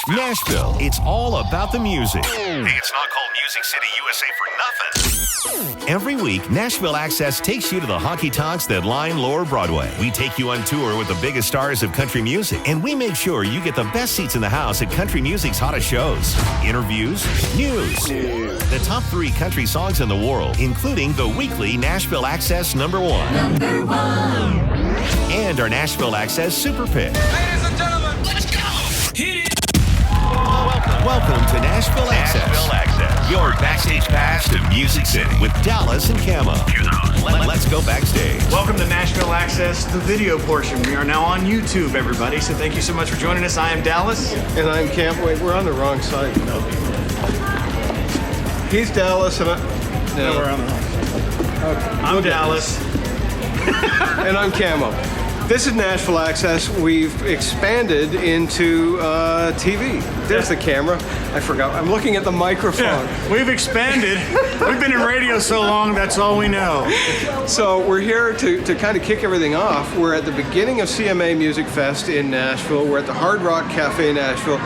Nashville, it's all about the music. Hey, it's not called Music City, USA for nothing. Every week, Nashville Access takes you to the honky-tonks that line Lower Broadway. We take you on tour with the biggest stars of country music, and we make sure you get the best seats in the house at country music's hottest shows. Interviews, news, the top 3 country songs in the world, including the weekly Nashville Access #1. And our Nashville Access Super Pick. Ladies and gentlemen, let's go! Hit it! Welcome to Nashville Access, your backstage pass to Music City with Dallas and Camo. Let's go backstage. Welcome to Nashville Access, the video portion. We are now on YouTube, everybody, so thank you so much for joining us. I am Dallas. And I'm Cam. Wait, we're on the wrong side. He's Dallas, and No, we're on the wrong side. Okay. I'm Dallas. And I'm Camo. This is Nashville Access. We've expanded into TV. There's the camera. I forgot. I'm looking at the microphone. Yeah, we've expanded. We've been in radio so long, that's all we know. So we're here to kind of kick everything off. We're at the beginning of CMA Music Fest in Nashville. We're at the Hard Rock Cafe in Nashville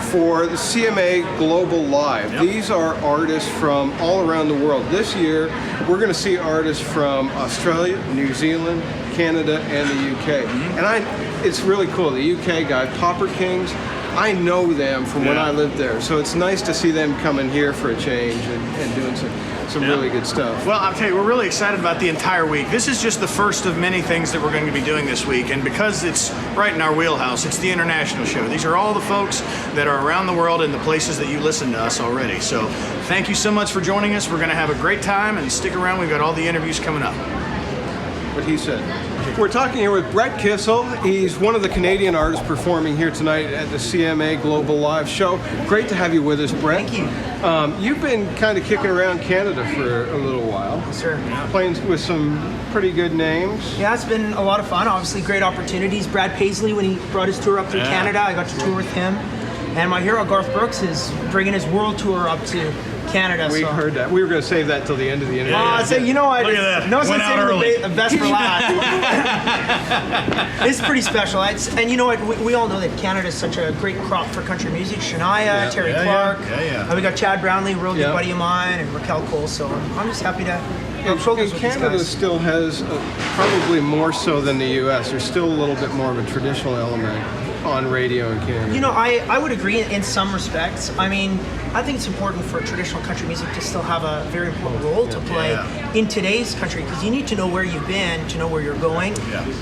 for the CMA Global Live. Yep. These are artists from all around the world. This year, we're going to see artists from Australia, New Zealand, Canada, and the UK. Mm-hmm. And it's really cool. The UK guy, Pauper Kings, I know them from when I lived there. So it's nice to see them coming here for a change and doing some really good stuff. Well, I'll tell you, we're really excited about the entire week. This is just the first of many things that we're going to be doing this week. And because it's right in our wheelhouse, it's the international show. These are all the folks that are around the world in the places that you listen to us already. So thank you so much for joining us. We're going to have a great time, and stick around. We've got all the interviews coming up. What he said. We're talking here with Brett Kissel. He's one of the Canadian artists performing here tonight at the CMA Global Live show. Great to have you with us, Brett. Thank you. You've been kind of kicking around Canada for a little while. Yes, sir. Playing with some pretty good names. Yeah, it's been a lot of fun. Obviously, great opportunities. Brad Paisley, when he brought his tour up through Canada, I got to tour with him. And my hero, Garth Brooks, is bringing his world tour up to Canada. We heard that. We were going to save that till the end of the interview. So you know what? Look at that. No sense saving the best for last. It's pretty special. And you know what? We all know that Canada is such a great crop for country music. Shania, Terry Clark. We got Chad Brownlee, a real good buddy of mine, and Raquel Cole. So I'm just happy to rub shoulders with these guys. Canada still has, probably more so than the U.S., there's still a little bit more of a traditional element on radio in Canada. You know, I would agree in some respects. I mean, I think it's important for traditional country music to still have a very important role to play in today's country, because you need to know where you've been to know where you're going.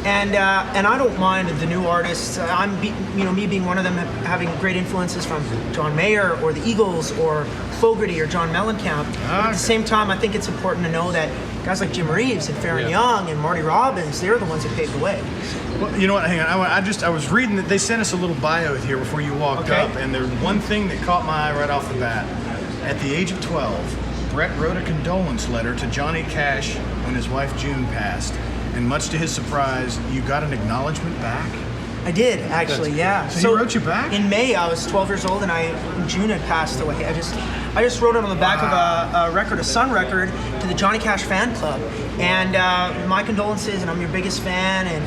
And I don't mind the new artists. Me being one of them, having great influences from John Mayer or the Eagles or Fogerty or John Mellencamp. But at the same time, I think it's important to know that guys like Jim Reeves and Farron Young and Marty Robbins, they're the ones that paved the way. Well, you know what? Hang on. I was reading that they sent us a little bio here before you walked up, and there's one thing that caught my eye right off the bat. At the age of 12, Brett wrote a condolence letter to Johnny Cash when his wife June passed, and much to his surprise, you got an acknowledgement back. I did, actually, So he wrote you back? In May, I was 12 years old, and June had passed away. I just wrote it on the back of a record, a Sun record, to the Johnny Cash fan club. And my condolences, and I'm your biggest fan, and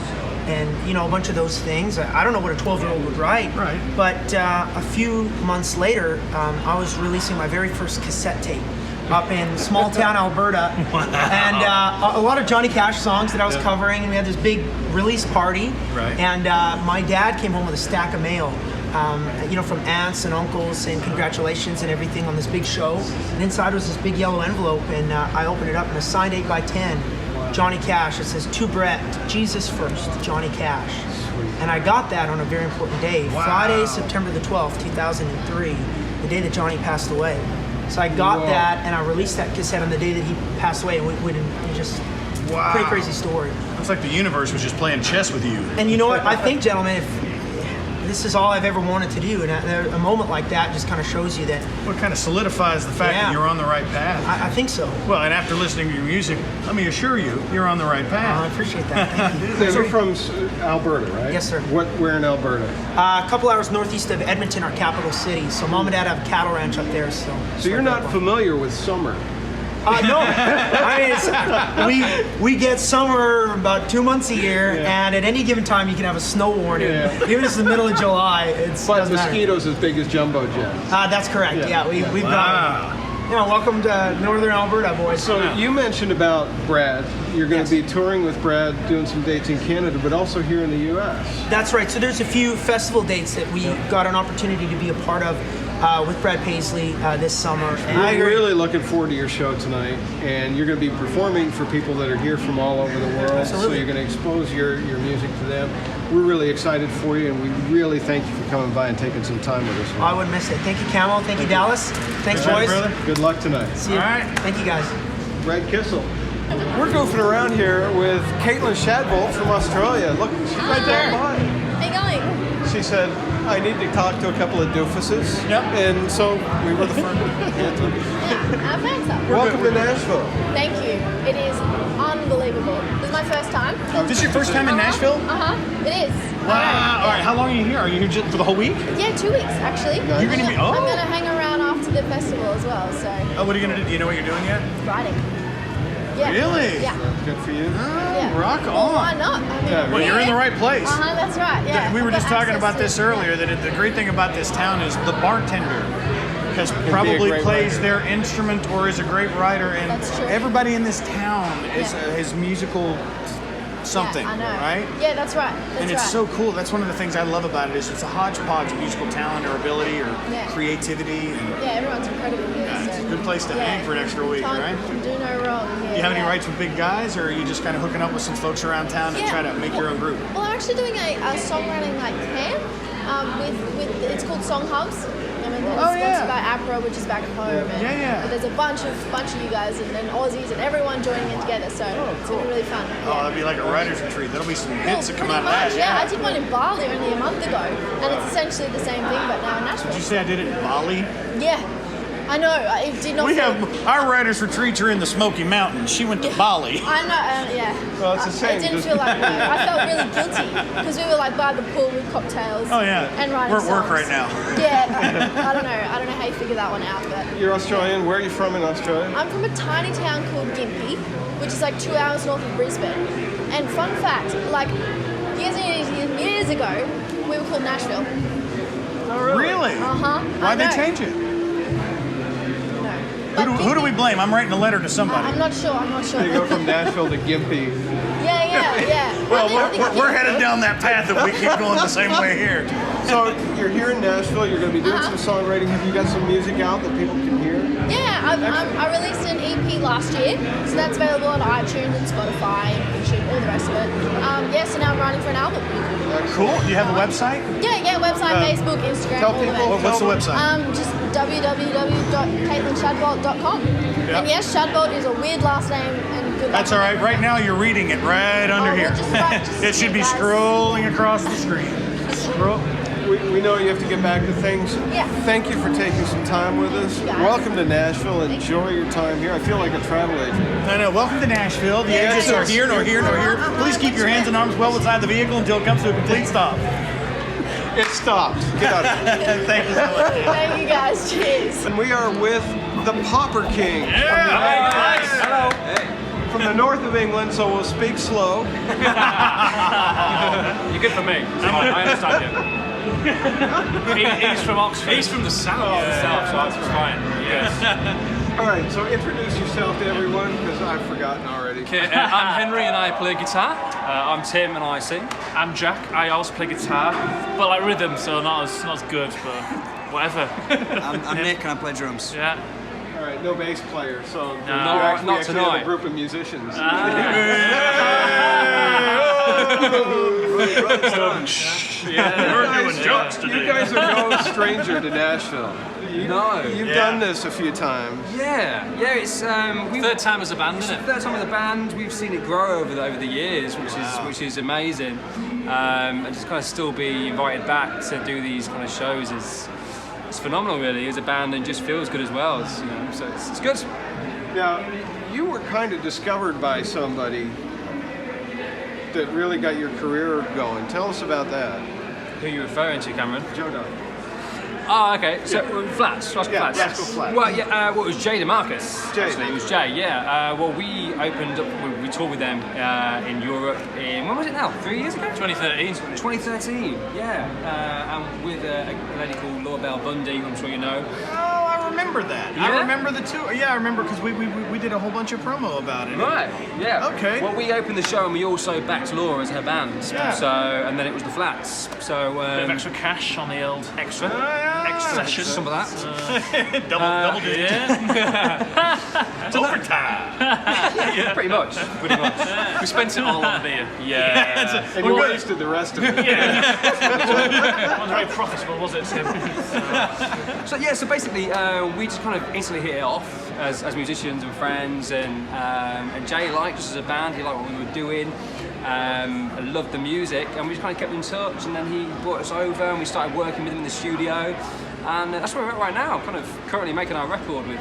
you know, a bunch of those things. I don't know what a 12-year-old would write. Right. But a few months later, I was releasing my very first cassette tape up in small town Alberta. And a lot of Johnny Cash songs that I was covering, and we had this big release party. Right. And my dad came home with a stack of mail, from aunts and uncles saying congratulations and everything on this big show. And inside was this big yellow envelope, and I opened it up, and a signed 8x10, Johnny Cash. It says, "To Brett, Jesus first, Johnny Cash." And I got that on a very important day, Friday, September the 12th, 2003, the day that Johnny passed away. So I got that, and I released that cassette on the day that he passed away. Pretty crazy story. It's like the universe was just playing chess with you. And you know what? I think, gentlemen, if this is all I've ever wanted to do, and a moment like that just kind of shows you that. Well, it kind of solidifies the fact that you're on the right path. I think so. Well, and after listening to your music, let me assure you, you're on the right path. I appreciate that. Thank you. You're from Alberta, right? Yes, sir. Where in Alberta? A couple hours northeast of Edmonton, our capital city. So Mom and Dad have a cattle ranch up there. So you're not familiar with summer? No, I mean, we get summer about 2 months a year, and at any given time you can have a snow warning. Even if it's the middle of July, it's But doesn't matter. mosquitoes as big as jumbo jets. That's correct. Yeah, we've got. Welcome to Northern Alberta, boys. So you mentioned about Brad. You're going to be touring with Brad, doing some dates in Canada, but also here in the U.S. That's right. So there's a few festival dates that we got an opportunity to be a part of with Brad Paisley this summer. And We're really looking forward to your show tonight, and you're going to be performing for people that are here from all over the world. Absolutely. So you're going to expose your music to them. We're really excited for you, and we really thank you for coming by and taking some time with us. I wouldn't miss it. Thank you, Camo. Thank you, Dallas. Thanks, boys. Good luck tonight. See you. All right. Thank you, guys. Brad Kissel. We're goofing around here with Caitlyn Shadbolt from Australia. Look, she's right there. How you going? She said, I need to talk to a couple of doofuses. Yep. And so we were the first. Yeah, thanks. Welcome to Nashville. Thank you. It is unbelievable. This is my first time. This is your first time in Nashville? It is. Wow. All right. How long are you here? Are you here just for the whole week? Yeah, 2 weeks actually. You're gonna be. Oh. I'm gonna hang around after the festival as well. So Oh, what are you gonna do? Do you know what you're doing yet? riding. Yeah. Really? Yeah. Good for you. Yeah. Rock Well, on. why not? I mean, Well, you're in the right place. That's right. Yeah. We were I've just got talking access about to- this earlier, that the great thing about this town is the bartender has probably great plays writer. their instrument or is a great writer, and That's true. everybody in this town is his musical something, Yeah, I know. right? Yeah, that's right. That's And it's right. so cool. That's one of the things I love about it is it's a hodgepodge of musical talent or ability or creativity. And Yeah, everyone's incredible here. it's so. a good place to hang for an extra week, Can't right? do no wrong. Do you have any rights with big guys, or are you just kind of hooking up with some folks around town to try to make your own group? Well, I'm actually doing a songwriting camp with it's called Song Hubs. I mean, it's sponsored by APRA, which is back home. And there's a bunch of you guys and Aussies and everyone joining in together. So it's gonna be really fun. Oh, that'd be like a writer's retreat. That'll be some hits that come pretty out of much, that. yeah. I did one in Bali only a month ago, and it's essentially the same thing, but now in Nashville. Did you say I did it in Bali? Yeah, I know. It did not. We feel- have our writers' retreats are in the Smoky Mountains. She went to Bali. I know, yeah. Well, it's the same, It didn't just- feel like work. I felt really guilty because we were like by the pool with cocktails. Oh yeah. And writing We're at work songs. right now. Yeah, I don't know how you figure that one out, but You're Australian. Where are you from in Australia? I'm from a tiny town called Gympie, which is like 2 hours north of Brisbane. And fun fact, like years and years ago, we were called Nashville. Really? Why'd they change it? Who do we blame? I'm writing a letter to somebody. I'm not sure. You go from Nashville to Gympie. Yeah. Well, I think we're headed down that path if we keep going the same way here. So you're here in Nashville. You're going to be doing some songwriting. Have you got some music out that people can hear? Yeah, I released an EP last year, so that's available on iTunes and Spotify and YouTube, all the rest of it. So now I'm writing for an album. Cool. Do you have a website? Yeah, website, Facebook, Instagram, tell all of people- it. What's the website? Just www.CaitlynShadbolt.com. And yes, Shadbolt is a weird last name and good luck. That's all right. Right now you're reading it right under we'll here. just It should be guys. scrolling across the screen. Scroll. We know you have to get back to things. Yeah. Thank you for taking some time with us. guys. Welcome to Nashville. Enjoy your time here. I feel like a travel agent. I know. Welcome to Nashville. The exits are here, nor here, nor here. Please keep your hands and arms well inside the vehicle until it comes to a complete stop. It stopped. Get out of here. Thank you so much. Thank you guys. Cheers. And we are with the Pauper Kings. Hello. From the north of England, so we'll speak slow. You're good for me. I understand you. He's from Oxford. He's from the south. The south, so it's fine. Yes. All right, so introduce yourself to everyone, because I've forgotten already. Okay, I'm Henry and I play guitar. I'm Tim and I sing. I'm Jack. I also play guitar, but like rhythm, so not as good, but whatever. I'm Nick and I play drums. Yeah. All right, no bass player, so you No, actually not have tonight. a group of musicians. We're doing jokes today. You guys are no stranger to Nashville. You've done this a few times. Yeah, it's Third time as a band, isn't it? third time with the band. We've seen it grow over the years, which is amazing. And just kind of still be invited back to do these kind of shows is it's phenomenal, really, as a band, and just feels good as well. So it's good. Now, you were kind of discovered by somebody that really got your career going. Tell us about that. Who are you referring to, Cameron? Joe Dodd. Oh, okay. So Flats, Rascal Flats. Rascal Flats. Well, yeah. Well, it was Jay DeMarcus. Jay. Actually, it was Jay. Yeah. Well, we opened up. We toured with them in Europe. When was it now? 3 years ago. 2013. 2013. Yeah. And with a lady called Laura Bell Bundy, who I'm sure you know. Oh, I remember that. Yeah? I remember the tour. Yeah, I remember because we did a whole bunch of promo about it. Right. Yeah. Okay. Well, we opened the show and we also backed Laura as her band. Yeah. So, and then it was the Flats. So. Bit of extra cash on the old Extra. yeah. Extra. Some of that. double digit. Yeah. Overtime. Yeah. Pretty much. We spent it all on beer. Yeah. And you wasted the rest of it. Wasn't very profitable, was it, Tim? So yeah, so basically we just kind of instantly hit it off as musicians and friends, and Jay liked us as a band. He liked what we were doing. Loved the music, and we just kind of kept in touch. And then he brought us over, and we started working with him in the studio. And that's where we're at right now. Kind of currently making our record with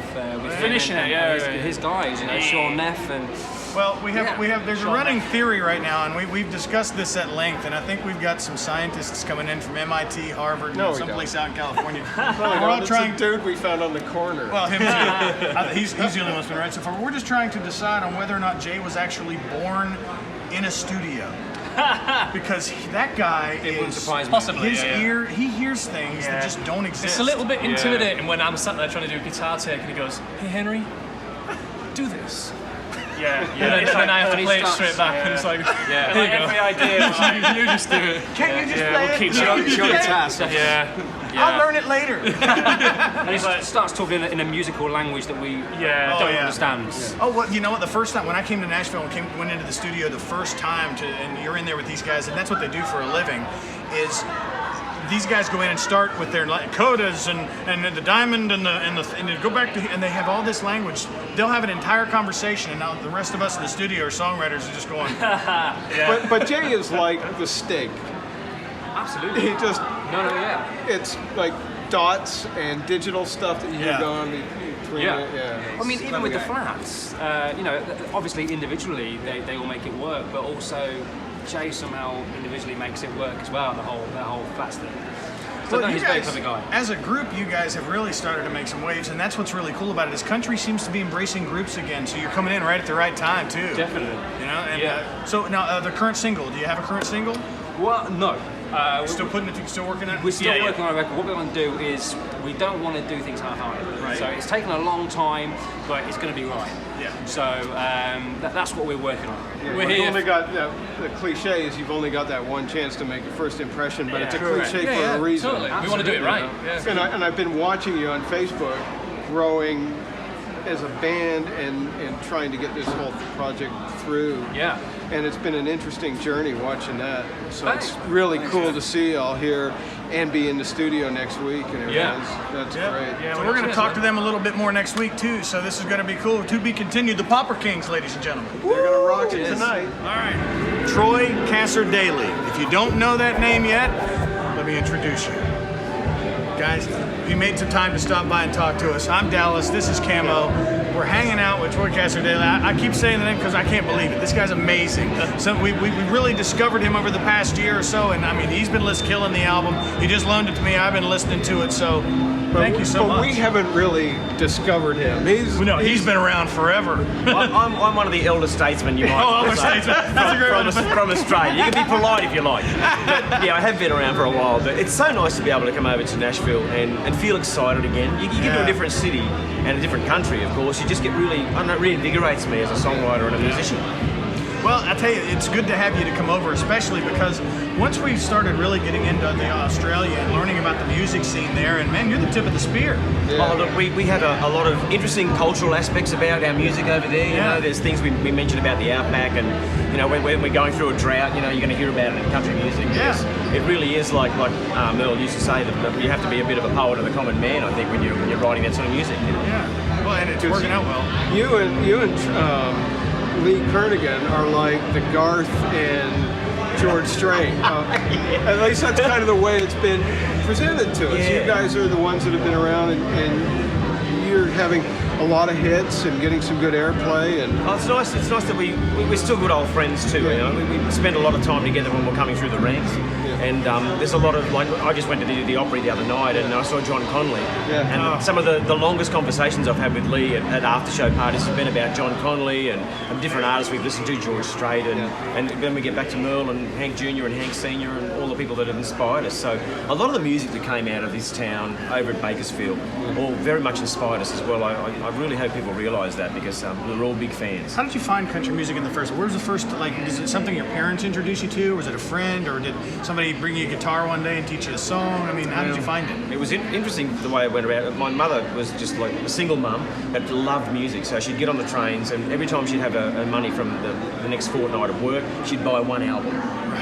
finishing Finn it, and his guys, you know, Sean Neff and. Well, we have. There's a Sean running Neff. theory right now, and we've discussed this at length. And I think we've got some scientists coming in from MIT, Harvard, No, we someplace out in California. We're We're all trying. dude we found on the corner. Well, him too. He's the only one who's been right so far. We're just trying to decide on whether or not Jay was actually born in a studio. Because that guy wouldn't is surprise me. Possibly, his yeah. ear. He hears things that just don't exist. It's a little bit intimidating when I'm sat there trying to do a guitar take and he goes, "Hey Henry, do this." Yeah, And then I have to When he play it starts- straight back, and it's like, Yeah. there you go. Every idea. You just do it. Can't you just Yeah, play we'll it? keep You're on the task. I'll learn it later. And he starts talking in a musical language that we don't understand. Oh, well, you know what? The first time when I came to Nashville and went into the studio the first time and you're in there with these guys, and that's what they do for a living, is these guys go in and start with their codas and the diamond and they go back to, and they have all this language. They'll have an entire conversation, and now the rest of us in the studio are songwriters are just going. But Jay is like the Stig. Absolutely. He just, Yeah. it's like dots and digital stuff that you Yeah. go on between Yeah. it. Yeah. I mean, even with the guy. Flats, you know, obviously individually they all make it work, but also Jay somehow individually makes it work as well. The whole Flats thing. So Well, no, you he's a very guys, clever guy. as a group, you guys have really started to make some waves, and that's what's really cool about it. Is country seems to be embracing groups again, so you're coming in right at the right time too. Definitely. You know, and Yeah. so now the current single. Do you have a current single? Well, no. Still still working on it. We're still working on a record. What we want to do is we don't want to do things half-hearted. Right. So it's taken a long time, but it's going to be right. Yeah. So that's what we're working on. Yeah, We're you've here. only got the cliche is you've only got that one chance to make a first impression, but it's a Correct. cliche for a reason. Totally. We want to do it right. Absolutely. Yeah. And I've been watching you on Facebook growing as a band and trying to get this whole project through. Yeah. And it's been an interesting journey watching that. So Thanks. it's really cool to see y'all here and be in the studio next week and everything. Yeah. That's Yeah. great. So we're going to talk to them a little bit more next week too. So this is going to be cool. To be continued. The Pauper Kings, ladies and gentlemen. They're going to rock it Yes. tonight. All right. Troy Cassar-Daley. If you don't know that name yet, let me introduce you. Guys, you made some time to stop by and talk to us. I'm Dallas. This is Camo. We're hanging out with Troy Cassar-Daley. I keep saying the name because I can't believe it. This guy's amazing. So we really discovered him over the past year or so, and I mean, he's been killing the album. He just loaned it to me. I've been listening to it, so thank you so But much. we haven't really discovered him. He's been around forever. I'm one of the elder statesmen, you might Oh, elder say. statesman. That's a great one to say. From Australia. You can be polite if you like. But yeah, I have been around for a while, but it's so nice to be able to come over to Nashville and feel excited again. You get to a different city and a different country, of course. You just get really, I don't know, it reinvigorates me as a songwriter and a musician. Well, I tell you, it's good to have you to come over, especially because once we started really getting into Australia and learning about the music scene there, and man, you're the tip of the spear. Oh, look, we have a lot of interesting cultural aspects about our music over there. You know, there's things we mentioned about the outback, and you know, when we're going through a drought, you know, you're going to hear about it in country music. Yeah. It really is like Merle used to say that you have to be a bit of a poet of the common man, I think, when you're writing that sort of music. You know? Yeah. Well, and it's working out well. You and Lee Kernaghan are like the Garth and George Strait. At least that's kind of the way it's been presented to us. Yeah. You guys are the ones that have been around, and you're having a lot of hits and getting some good airplay. And Oh, it's nice. It's nice that we're still good old friends too. You know, we spend a lot of time together when we're coming through the ranks. And there's a lot of, like, I just went to the Opry the other night and I saw John Connolly. And some of the longest conversations I've had with Lee at after-show parties have been about John Connolly and different artists we've listened to, George Strait, and then we get back to Merle and Hank Jr. and Hank Sr. and all the people that have inspired us. So a lot of the music that came out of this town over at Bakersfield all very much inspired us as well. I really hope people realise that, because we're all big fans. How did you find country music in the first? Where was the first, like, is it something your parents introduced you to? Was it a friend, or did somebody bring you a guitar one day and teach you a song? I mean, how did you find it? It was interesting the way it went around. My mother was just like a single mum that loved music, so she'd get on the trains, and every time she'd have a money from the next fortnight of work, she'd buy one album.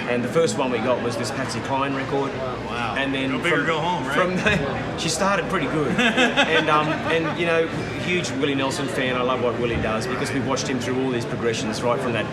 And the first one we got was this Patsy Cline record. Wow. And then Go big or go home, right? From there, she started pretty good. and you know, huge Willie Nelson fan. I love what Willie does, because we've watched him through all these progressions, right from that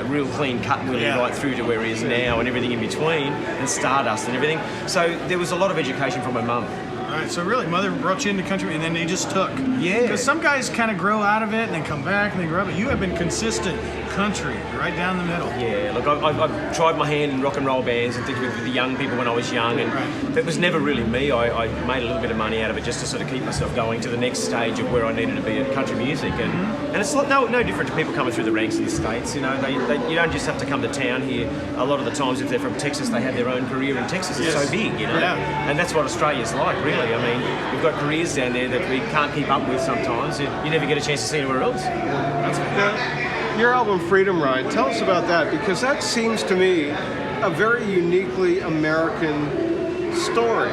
real clean cut Willie right through to where he is now, and everything in between, and Stardust and everything. So there was a lot of education from my mum. Right, so really, mother brought you into country, and then they just took. Yeah. Because some guys kind of grow out of it and then come back and they grow up. But you have been consistent country, right down the middle. Yeah, look, I've tried my hand in rock and roll bands and things with the young people when I was young, and that was never really me. I made a little bit of money out of it just to sort of keep myself going to the next stage of where I needed to be at country music. And it's no different to people coming through the ranks in the States. You know, you don't just have to come to town here. A lot of the times, if they're from Texas, they have their own career in Texas. It's so big, you know. And that's what Australia's like, really. I mean, we've got careers down there that we can't keep up with sometimes. You never get a chance to see anywhere else. Now, your album Freedom Ride, tell us about that, because that seems to me a very uniquely American story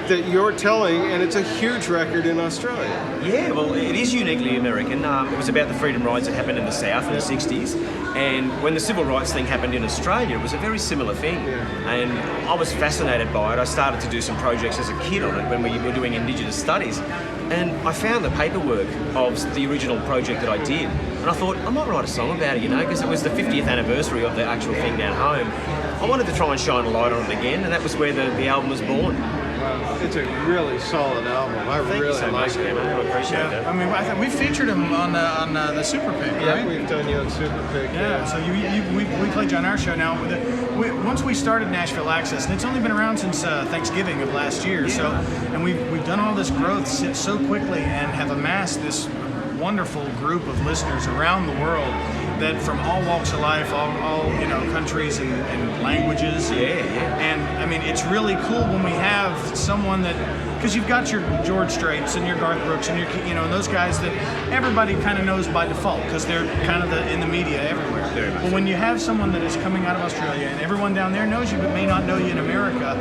that you're telling, and it's a huge record in Australia. Yeah, well, it is uniquely American. It was about the freedom rides that happened in the South in the 60s, and when the civil rights thing happened in Australia, it was a very similar thing. And I was fascinated by it. I started to do some projects as a kid on it when we were doing Indigenous studies, and I found the paperwork of the original project that I did, and I thought, I might write a song about it, you know, because it was the 50th anniversary of the actual thing down home. I wanted to try and shine a light on it again, and that was where the album was born. It's a really solid album. Thank you so much, Camo. I appreciate that. I mean, I think we featured him on the Super Pick, right? Yeah, we've done you on Super Pick. Yeah, so we played you on our show now. Once we started Nashville Access, and it's only been around since Thanksgiving of last year. So, and we've done all this growth so quickly and have amassed this wonderful group of listeners around the world, that from all walks of life, all you know, countries and languages. And I mean, it's really cool when we have someone that, because you've got your George Straits and your Garth Brooks and your, you know, and those guys that everybody kind of knows by default because they're kind of in the media everywhere. But when you have someone that is coming out of Australia and everyone down there knows you but may not know you in America,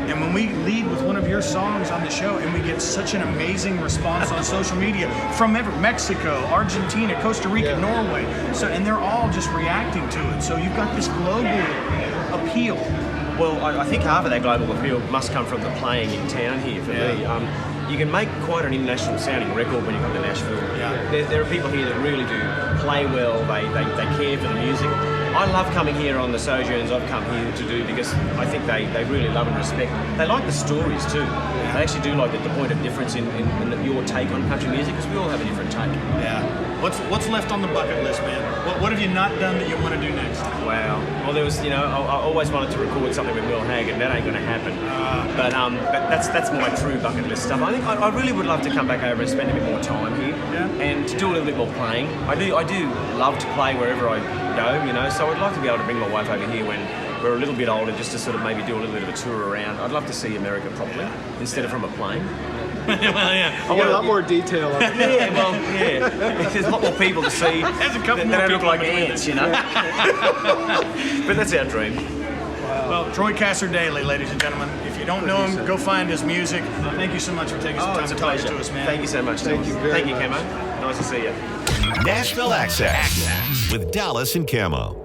and when we lead with one of your songs on the show and we get such an amazing response on social media from Mexico, Argentina, Costa Rica, Norway, so, and they're all just reacting to it. So you've got this global appeal. Well, I think half of that global appeal must come from the playing in town here for me. You can make quite an international sounding record when you come to Nashville. There are people here that really do play well, they care for the music. I love coming here on the sojourns I've come here to do, because I think they really love and respect. They like the stories too. They actually do like the point of difference in your take on country music, because we all have a different take. What's left on the bucket list, man? What have you not done that you want to do next? Wow. Well, there was, you know, I always wanted to record something with Will Hagen. That ain't going to happen. But that's my true bucket list stuff. I think I really would love to come back over and spend a bit more time here, and to do a little bit more playing. I do love to play wherever I go, you know. So I'd like to be able to bring my wife over here when we're a little bit older, just to sort of maybe do a little bit of a tour around. I'd love to see America properly instead of from a plane. I want a lot more detail on it. There's a lot more people to see. There's a couple more that people look like ants, you know. But that's our dream. Well, Troy Cassar-Daley, ladies and gentlemen. If you don't know him, go find his music. Thank you so much for taking some time to talk to us, man. Thank you so much. Thank you very much. Camo. Nice to see you. Nashville Access with Dallas and Camo.